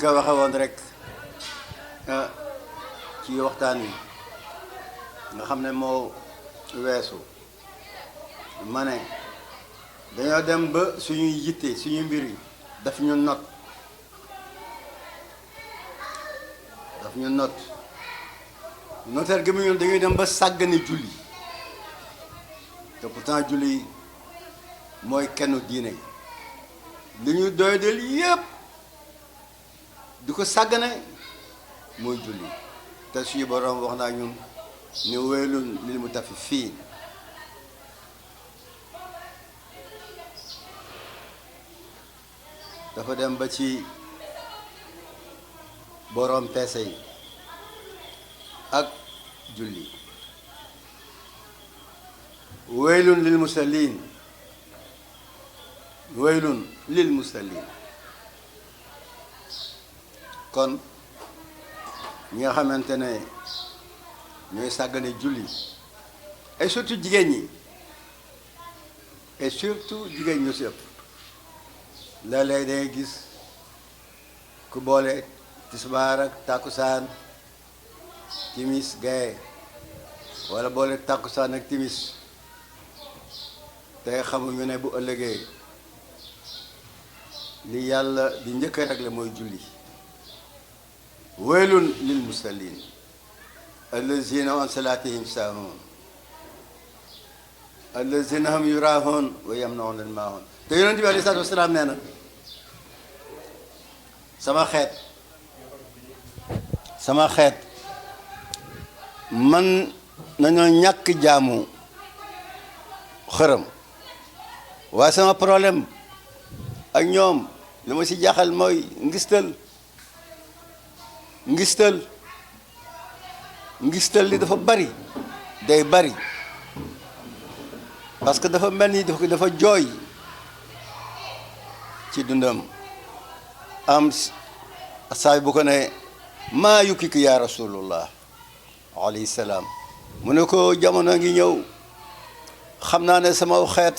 ko waxee woon rek ci waxtaan wi nga xam ne moo weesu ma ne dañoo dem ba suñuy yitte suñu mbir yi daf ñu not noter gi mu ñun dañuy dem ba sàggane julli te pourtant julli mooy kenn diine li ñu doydal yépp di ko sàggane mooy julli te suñu borom wax naa ñun ne waylun lil mutaffifiin dafa dem ba ci borom peese yi ak julli waylun lil musallin waylun lil musallin kon ñi nga xamante ne ñooy sàggane julli et surtout jigéen ñi et surtout jigéen ñu si ëpp léeg-léeg dangay gis ku boole tisbaar ak tàkkusaan timis gaye wala boole tàkkusaan ak timis te xamuñu ne bu ëllëgee li yàlla di njëkk a réglé mooy julli waylun lil musallin allazina an salatihim saahuun allazina hum yuraahuun wa yamnauna al maahun te yonent bi aleyhi salaatu wasalaam nee na sama xeet man nañoo ñàkk jaamu xërëm waaye sama problème ak ñoom li ma ci jaaxal mooy ngistal li dafa bari day bari parce que dafa mel ni dafa jooy ci dundam am saay bu ko ne maa yukkiki yaa rasulullah alayhi salaam mu ne ko jamono ngi ñëw xam naa ne sama xeet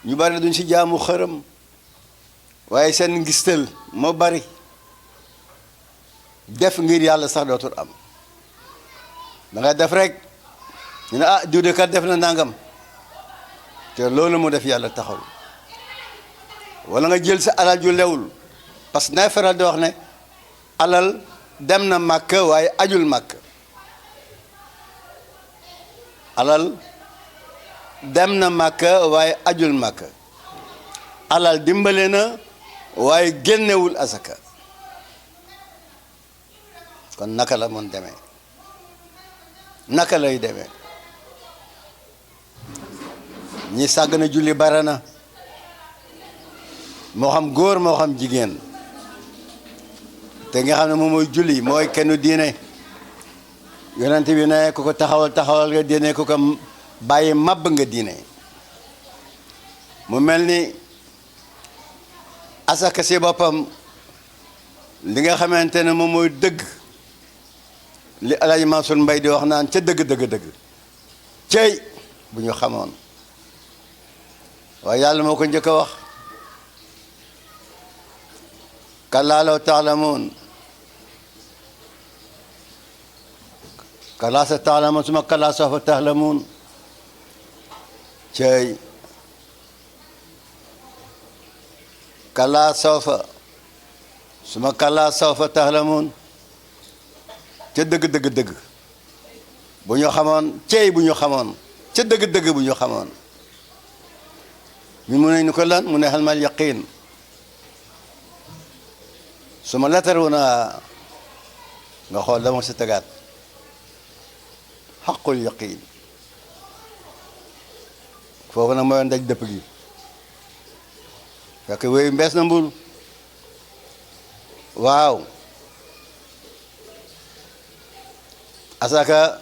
ñu bari duñ ci jaamu xërëm waaye seen ngistal moo bari def ngir yàlla sax dootul am da nga def rek ñu ne diw de kat def na nangam te loolu mu def yàlla taxul wala nga jël sa alal ju lewul parce que nay faral di wax ne alal dem na màkk waaye ajul màkk alal dem na màkk waaye ajul màkk alal dimbale na waaye génnewul asaka kon naka la mun demee naka lay demee ñi sàgg na julli bare na moo xam góor moo xam jigéen te nga xam ne moom mooy julli mooy kenn diine yonent bi ne ku ko taxawal nga diine ku ko bàyyi màbb nga diine mu mel ni asaka si boppam li nga xamante ne moom mooy dëgg li Alaaji Mansour Mbay di wax naan ca dëgg cey bu ñu xamoon waaye yàlla moo ko njëkk a wax kallaa law taalamuun kallaa sa taalamuun suma kallaa sawfa taalamuun cey kallaa sawfa suma kallaa sawfa taalamuun ca dëgg bu ñu xamoon cey bu ñu xamoon ca dëgg bu ñu xamoon ñu mu ne ñu ko lan mu ne xalmal yaqiin su ma lataru na nga xool dama si tegaat xaqul yaqiin foofu nag mooy ndaj dëpp gi fekk wéyu mbees na mbul waaw asaka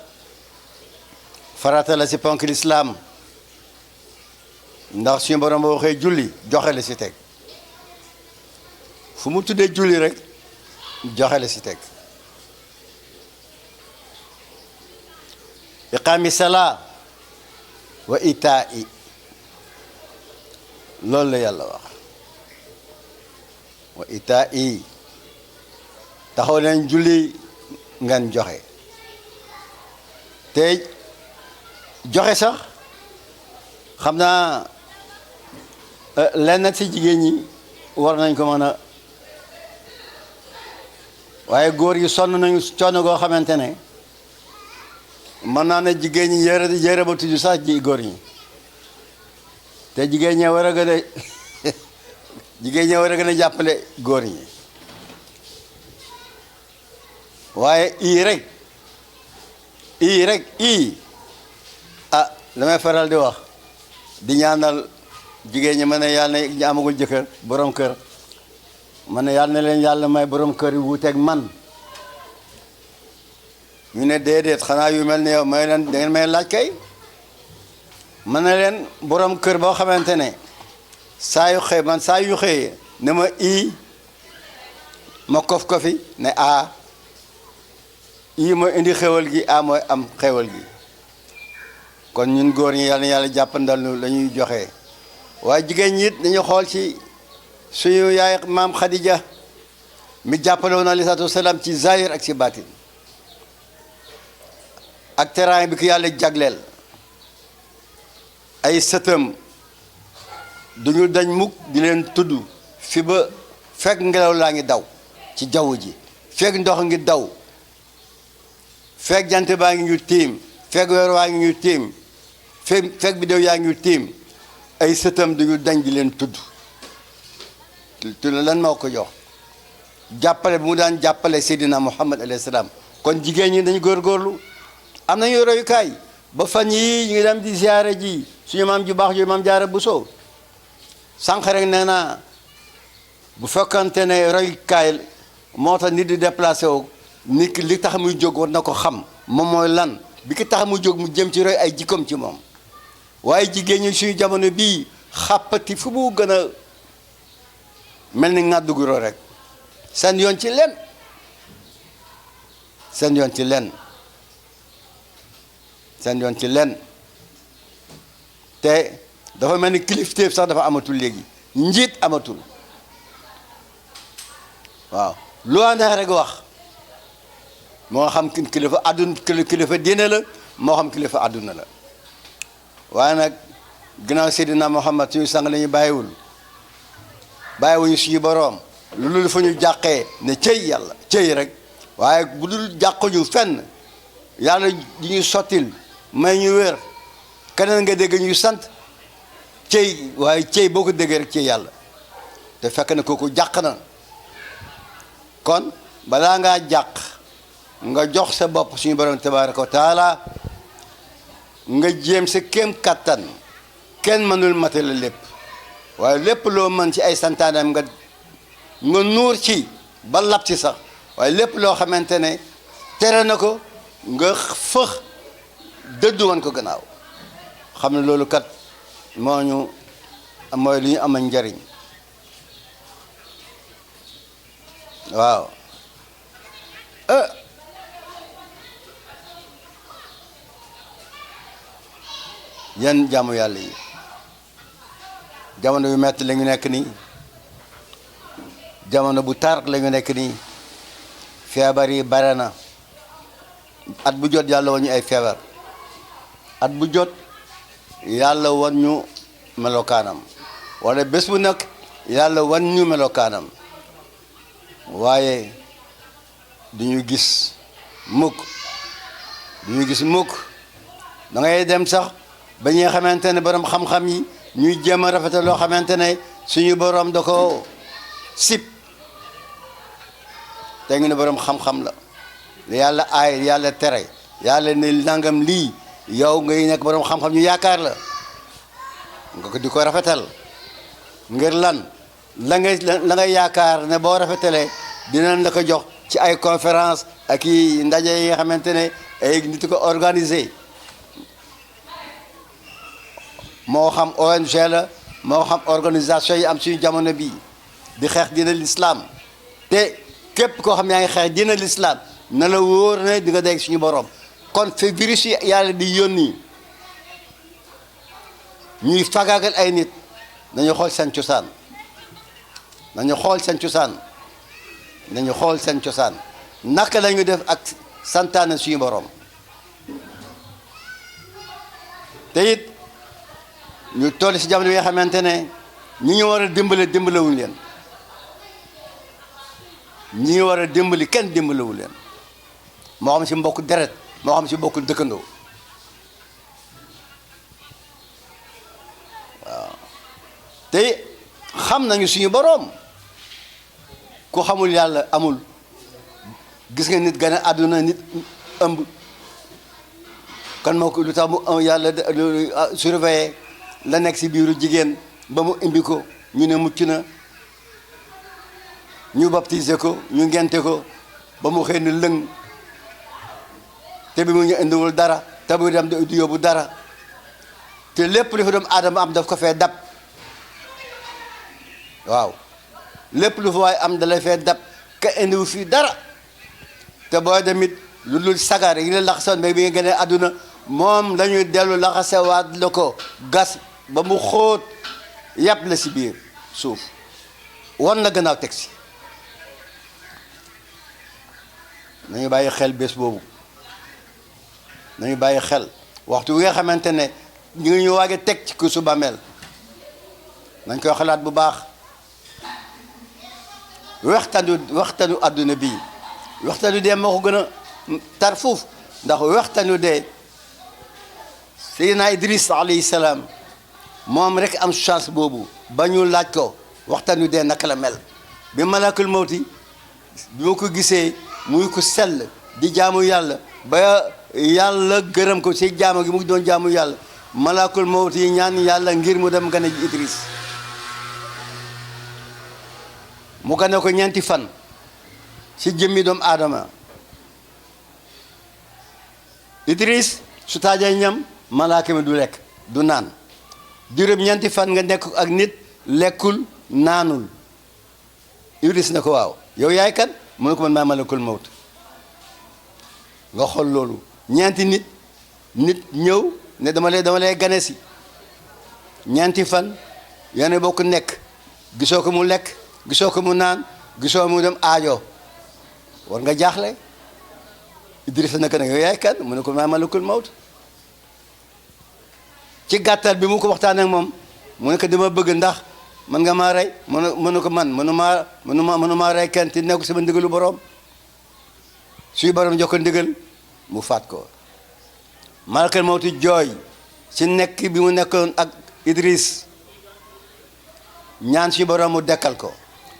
farata la si ponk lislaam ndax suñu borom boo waxee julli joxe la si teg fu mu tuddee julli rek joxe la si teg iqaami salaa wa itaa i loolu la yàlla wax wa itaa i taxaw leen julli ngeen joxe te joxe sax xam naa lenn ci jigéen ñi war nañ ko mën a waaye góor yi sonn nañu coono goo xamante ne mën naa ne jigéen ñi yére ba tudd sax ji góor ñi te jigéen ñee war a gën a jigéen ñee war a gën a jàppale góor ñi waaye ii rek ah la may faral di wax di ñaanal jigéen ñi ma ne yàlla na ñu amagul jëkkër borom kër ma ne yàlla na leen yàlla may borom kër yu wuuteeg man ñu ne déedéet xanaa yu mel ne yow may leen da ngeen may laaj kay ma ne leen borom kër boo xamante ne saa yu xëyee ne ma ma kofi ne ma indi xewal gi mooy am xewal gi kon ñun góor ñi yàlla na yàlla jàppandal nu la ñuy joxe waaye jigéen ñi it dañu xool ci suñu yaay maam Khadija mi jàppale woon alayhi salaatu wasalaam ci zahir ak ci baatin ak teraanga bi ko yàlla jagleel ay sëtam duñu dañ mukk di leen tudd fi ba fekk ngelaw laa ngi daw ci jaww ji fekk ndox ngi daw fekk jant baa ngi ñu tiim fekk weer waa ngi ñu tiim fekk biddew yaa ngi ñu tiim ay sëtam duñu dañ di leen tudd lan moo ko jox jàppale bi mu daan jàppale Seydina Muhammad alayhi salaam kon jigéen ñi dañu góorgóorlu am nañu royukaay ba fan yii ñu ngi dem di ziyaare ji suñu maam ju baax ju maam Jaara Buso sànq rek nee naa bu fekkante ne royukaay moo tax nit di déplacé wu nit ki li tax muy jóg war na ko xam moom mooy lan bi ki tax muy jóg mu jëm ci roy ay jikkoom ci moom waaye jigéen ñi suñu jamono bii xàppati fu mu gën a mel ni ngàdduguro rek seen yoon ci len seen yoon ci len seen yoon ci len te dafa mel ni kilifteef sax dafa amatul léegi njiit amatul waaw loo neex rek wax moo xam kilifa àdduna kilifa diine la moo xam kilifa àdduna la waaye nag ginnaaw Seydina Muhammad suñu sang la ñu bàyyiwuñu suñu boroom loolu fa ñu jàqee ne cëy yàlla cëy rek waaye bu dul jàquñu fenn yàlla di ñu sottil may ñu wér keneen nga dégg ñuy sant cëy waaye cëy boo ko déggee rek cëy yàlla te fekk na kooku jàq na kon balaa ngaa jàq nga jox sa bopp suñu borom tabaraka wa taala nga jéem sa kéem kattan kenn mënul matale lépp waaye lépp loo mën ci ay santaaneem nga nuur ci ba lab ci sax waaye lépp loo xamante ne tere na ko nga fëx dëddu woon ko gannaaw xam ne loolu kat mooy li ñu amal njariñ waaw yan jaamu yàlla yi jamono yu metti la ñu nekk nii jamono bu tar la ñu nekk nii feebar yi bare na at bu jot yàlla wan ñu ay feebar at bu jot yàlla wan ñu melokaanam wala bés bu nekk yàlla wan ñu melokaanam waaye duñu gis mukk da ngay dem sax ba ñi nga xamante ne borom xam-xam yi ñuy jéem a rafetal loo xamante ne suñu borom da ko sib te ngi ne borom xam-xam la yàlla aay yàlla tere yàlla ne nangam lii yow ngay nekk borom xam-xam ñu yaakaar la nga ko di ko rafetal ngir lan la nga yaakaar ne boo rafetalee dinañ la ko jox ci ay conférence ak i ndaje yi nga xamante ne ay nit ko organisé moo xam ONG la moo xam organisation yi am suñu jamono bii di xeex dina l'islam te képp koo xam yaa ngi xeex dina l'islam na la wóor ne di nga dégg suñu borom kon fi virus yi yàlla di yónni ñuy fagaagal ay nit nañu xool seen cosaan nañu xool seen cosaan nañu xool seen cosaan naka la ñu def ak santaane suñu borom te it ñu toll si jamono yi nga xamante ne ñi ñu war a dimbale dimbalewuñ leen ñi ñu war a dimbali kenn dimbalewu leen moo xam si mbokk deret moo xam si mbokk dëkkandoo waaw te xam nañu suñu boroom ku xamul yàlla amul gis nga nit gane àdduna nit ëmb kan moo ko lu tax mu yàlla surveiller la nekk si biiru jigéen ba mu imbi ko ñu ne mucc na ñu baptiser ko ñu ngente ko ba mu xëy na lëng te bi mu ñu indiwul dara te bu dem du yóbbu dara te lépp lu fi doomu aadama am daf ko fee dab waaw lépp lu fa waaye am da lay fee dab ka indiwu fii dara te booy demit lu dul sagar yi la laxasoon mais bi nga gënee àdduna moom lañuy dellu laxasewaat la ko gas ba mu xóot yàpp la si biir suuf wan na gannaaw teg si nañu bàyyi xel bés boobu nañu bàyyi xel waxtu wi nga xamante ne ñu ngi ñu waage teg ci kuusu bàmmeel nañ koy xalaat bu baax waxtanu àdduna bii waxtanu dee moo ko gën a tar fuuf ndax waxtanu dee Seydina Idris alayhi salaam moom rek am chance boobu ba ñu laaj ko waxtanu dee naka la mel bi malakul mawti bi ma ko gisee muy ko sell di jaamu yàlla ba yàlla gërëm ko ci jaamu gi mu doon jaamu yàlla malakul mawti ñaan yàlla ngir mu dem gane ji Idris mu gane ko ñeenti fan ci jëmmi doomu aadama Idris su taajee ñam malaaka mi du lekk du naan juróom ñeenti fan nga nekk ak nit lekkul naanul Idris na ko waaw yow yaay kan mu ne ko man maa malakul mawt nga xool loolu ñeenti nit ñëw ne dama lay gane si ñeenti fan yéen bokk nekk gisoo ko mu lekk gisoo ko mu naan gisoo mu dem aajo war nga jaaxle Idrissa naka nag yow yaay kan mu ne ko maa malakul mawt ci gàttal bi mu ko waxtaanee ak moom mu ne ko dama bëgg ndax man nga maa rey mu ne ko man mënumaa rey kenn te nekk sama ndigalu borom suy borom jox ko ndigal mu faat ko malakul mawti jooy ci nekk bi mu nekkoon ak Idriss ñaan suñu borom mu dekkal ko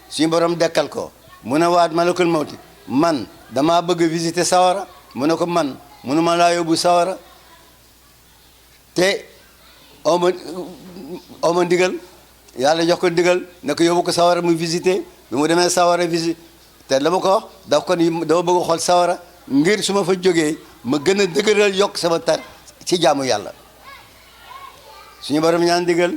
suñu borom dekkal ko mu ne waat malakul mawti man damaa bëgg visiter sawara mu ne ko man mënuma laa yóbbu sawara te oma ndigal yàlla jox ko ndigal ne ko yóbbu ko sawara mu visiter bi mu demee sawara visite te la ma ko wax daf ko ni dama bëgg xool sawara ngir su ma fa jógee ma gën a dëgëral yokk sama tar ci jaamu yàlla suñu borom ñaan ndigal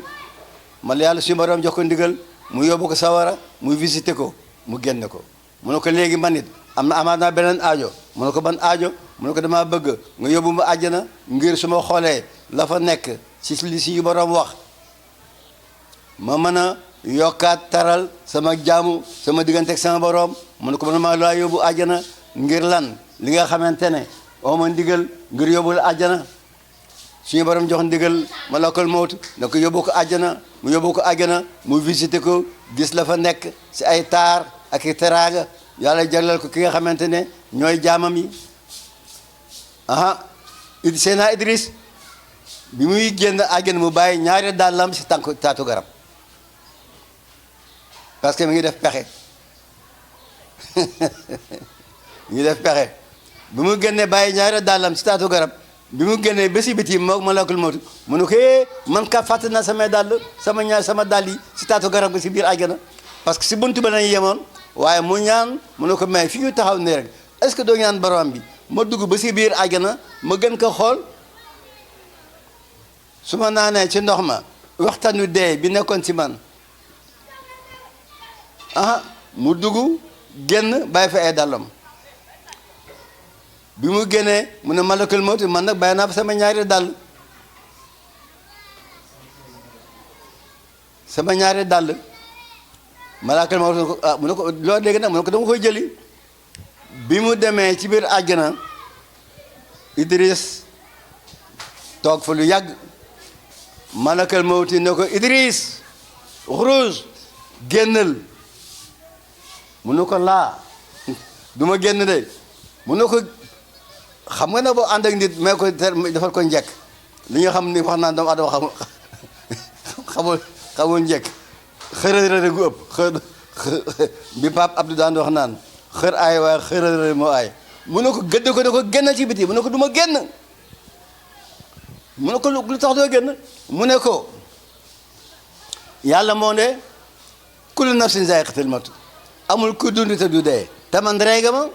man yàlla suñu borom jox ko ndigal mu yóbbu ko sawara mu visiter ko mu génne ko mu ne ko léegi man it amaat naa beneen aajo mu ne ko ban aajo mu ne ko damaa bëgg nga yóbbu ma àjjana ngir su ma xoolee la fa nekk ci li suñu borom wax ma mën a yokkaat taral sama jaamu sama diggante ak sama borom mu ne ko man maa laa yóbbu àjjana ngir lan li nga xamante ne oo ma ndigal ngir yóbbu la àjjana suñu borom jox ndigal malakul mawt na ko yóbbu ko àjjana mu yóbbu ko àjjana mu visité ko gis la fa nekk si ay taar ak i teraanga yàlla jagleel ko ki nga xamante ne ñooy jaamam yi Seydina Idriss bi muy génn àjjana mu bàyyi ñaari dàllam si taatu garab parce que mi ngi def pexe mi ngi def pexe bi mu génnee bàyyi ñaari dàllam si taatu garab bi mu génnee ba si biti moo malakul mawt mu ne ko man ka fàtte naa sama dàll yi si taatu garab ga si biir àjjana parce que si buntu ba lañu yemoon waaye mu ñaan mu ne ko may fi ñu taxaw ne rek est-ce que doo ñaan borom bi ma dugg ba si biir àjjana ma gën ko xool su ma naanee ci ndox ma waxtaanu dee bi nekkoon ci man mu dugg génn bàyyi fa ay dàllam bi mu génnee mu ne malakul mawt man nag bàyyi naa fa sama ñaari dàll malaakal mawti ne ko ah mu ne ko loo dégg nag mu ne ko dama koy jëli bi mu demee ci biir àjjana Idris toog fa lu yàgg malakal mawti ne ko Idris xuruj génnal mu ne ko laa du ma génn de mu ne ko xam nga ne boo ànd ak nit may ko defal ko njëkk li nga xam ni wax naan doomu adama xamul njëkk xërërëre gu ëpp bi Pape Abdou daan wax naan xër aay waaye xërërëre moo aay mu ne ko gëdd ko ne ko génn ci biti mu ne ko du ma génn mu ne ko lu tax doo génn mu ne ko yàlla moo ne kullu nafsin zaa'iqatul mawt amul ku dund te du dee te man rey nga ma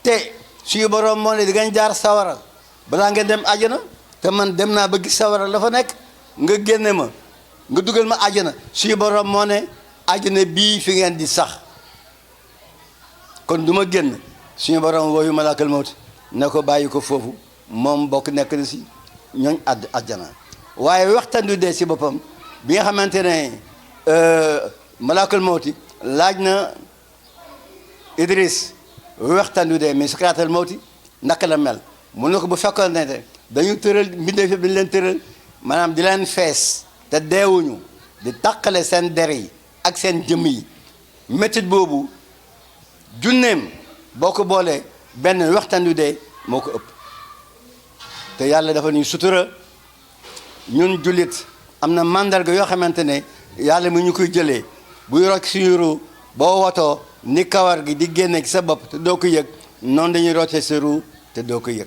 te suñu borom moo ne di ngeen jaar sawara balaa ngeen dem àjjana te man dem naa ba gis sawara la fa nekk nga génne ma nga dugal ma àjjana suñu borom moo ne àjjana bii fi ngeen di sax kon du ma génn suñu borom wooyu malaakal mawt ne ko bàyyi ko foofu moom bokk nekk na si ñooñ àjjana waaye waxtaan du dee si boppam bi nga xamante ne malaakal mawti laaj na Idris waxtaan du dee mais sakraatal mawti naka la mel mun na ko bu fekkoon ne dañu tëral mbindeef yëpp dañu leen tëral maanaam di leen fees te deewuñu di taqale seen der yi ak seen jëmm yi métit boobu junneem boo ko boolee benn waxtaan du dee moo ko ëpp te yàlla dafa ñuy sutura ñun jullit am na mandarga yoo xamante ne yàlla mi ñu koy jëlee buy rocc suñu ru boo watoo ni kawar gi di génne ci sa bopp te doo ko yëg noonu dañuy rocce sa ru te doo ko yëg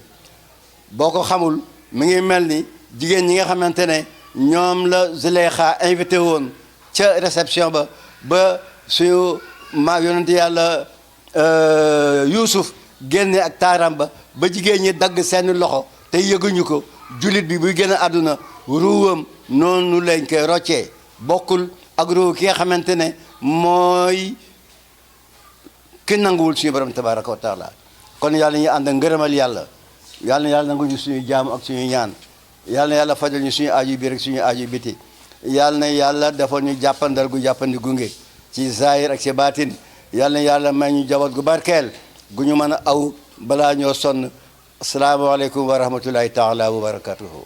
boo ko xamul mi ngi mel ni jigéen ñi nga xamante ne ñoom la Zuleyxa invité woon ca réception ba suñu yonent yàlla Yuusuf génne ak taaram ba jigéen ñi dagg seen loxo te yëguñu ko jullit bi buy génn àdduna ruuwam noonu lañ koy roccee bokkul ak ruu ki nga xamante ne mooy ki nanguwul suñu borom tabaraka wa taala kon yàlla ñu ànd ak ngërëmal yàlla yàlla nangu ñu suñu jaamu ak suñu ñaan yàlla na yàlla fajal ñu suñu aaju biir ak suñu aaju biti yàlla na yàlla defal ñu jàppandal gu jàppandi gunge ci zahir ak ci baatin yàlla na yàlla may ñu jaboot gu barkeel gu ñu mën a aw balaa ñoo sonn asalaamaaleykum wa rahmatullahi taala wa barakatuhu